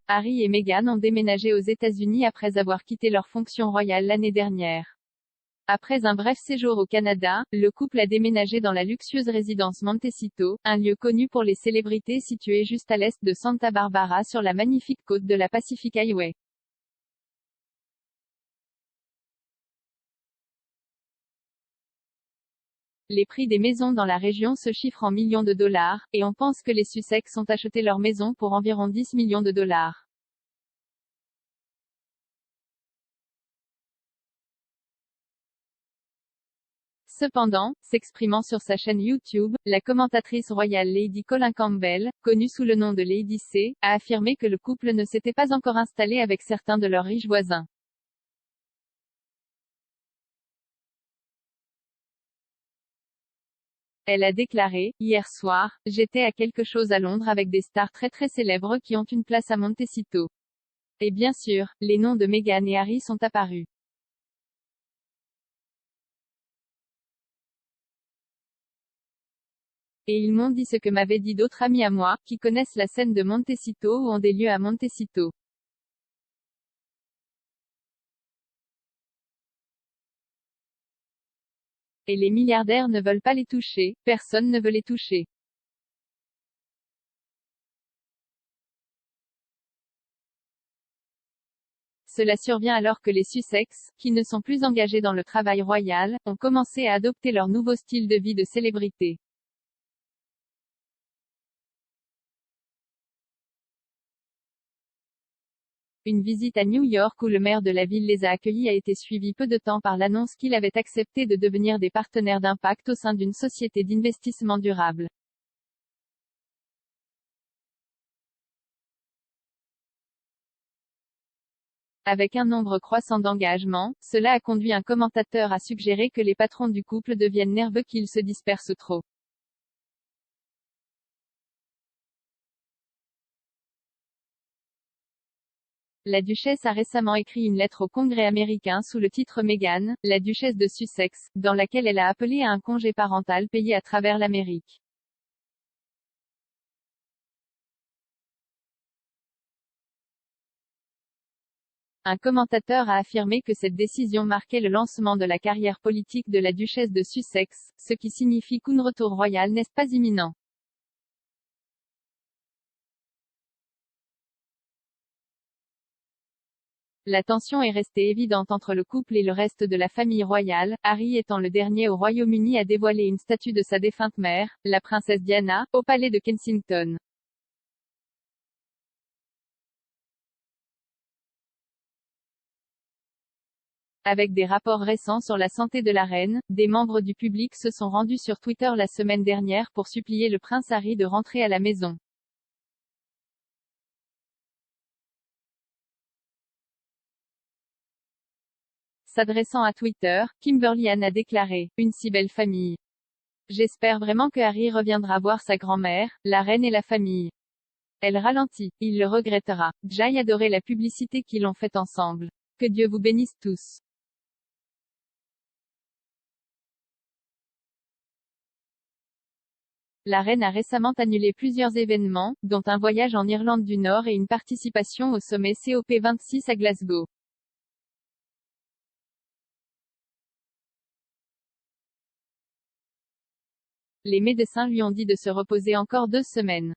Harry et Meghan ont déménagé aux États-Unis après avoir quitté leur fonction royale l'année dernière. Après un bref séjour au Canada, le couple a déménagé dans la luxueuse résidence Montecito, un lieu connu pour les célébrités situé juste à l'est de Santa Barbara sur la magnifique côte de la Pacific Highway. Les prix des maisons dans la région se chiffrent en millions de dollars, et on pense que les Sussex ont acheté leur maison pour environ 10 millions de dollars. Cependant, s'exprimant sur sa chaîne YouTube, la commentatrice royale Lady Colin Campbell, connue sous le nom de Lady C, a affirmé que le couple ne s'était pas encore installé avec certains de leurs riches voisins. Elle a déclaré, hier soir, j'étais à quelque chose à Londres avec des stars très célèbres qui ont une place à Montecito. Et bien sûr, les noms de Meghan et Harry sont apparus. Et ils m'ont dit ce que m'avaient dit d'autres amis à moi, qui connaissent la scène de Montecito ou ont des lieux à Montecito. Et les milliardaires ne veulent pas les toucher, personne ne veut les toucher. Cela survient alors que les Sussex, qui ne sont plus engagés dans le travail royal, ont commencé à adopter leur nouveau style de vie de célébrité. Une visite à New York où le maire de la ville les a accueillis a été suivie peu de temps par l'annonce qu'il avait accepté de devenir des partenaires d'impact au sein d'une société d'investissement durable. Avec un nombre croissant d'engagements, cela a conduit un commentateur à suggérer que les patrons du couple deviennent nerveux qu'ils se dispersent trop. La duchesse a récemment écrit une lettre au Congrès américain sous le titre Meghan, la duchesse de Sussex, dans laquelle elle a appelé à un congé parental payé à travers l'Amérique. Un commentateur a affirmé que cette décision marquait le lancement de la carrière politique de la duchesse de Sussex, ce qui signifie qu'un retour royal n'est pas imminent. La tension est restée évidente entre le couple et le reste de la famille royale, Harry étant le dernier au Royaume-Uni à dévoiler une statue de sa défunte mère, la princesse Diana, au palais de Kensington. Avec des rapports récents sur la santé de la reine, des membres du public se sont rendus sur Twitter la semaine dernière pour supplier le prince Harry de rentrer à la maison. S'adressant à Twitter, Kimberly Ann a déclaré, « Une si belle famille. J'espère vraiment que Harry reviendra voir sa grand-mère, la reine et la famille. Elle ralentit, il le regrettera. Jay adorait la publicité qu'ils ont faite ensemble. Que Dieu vous bénisse tous. » La reine a récemment annulé plusieurs événements, dont un voyage en Irlande du Nord et une participation au sommet COP26 à Glasgow. Les médecins lui ont dit de se reposer encore 2 semaines.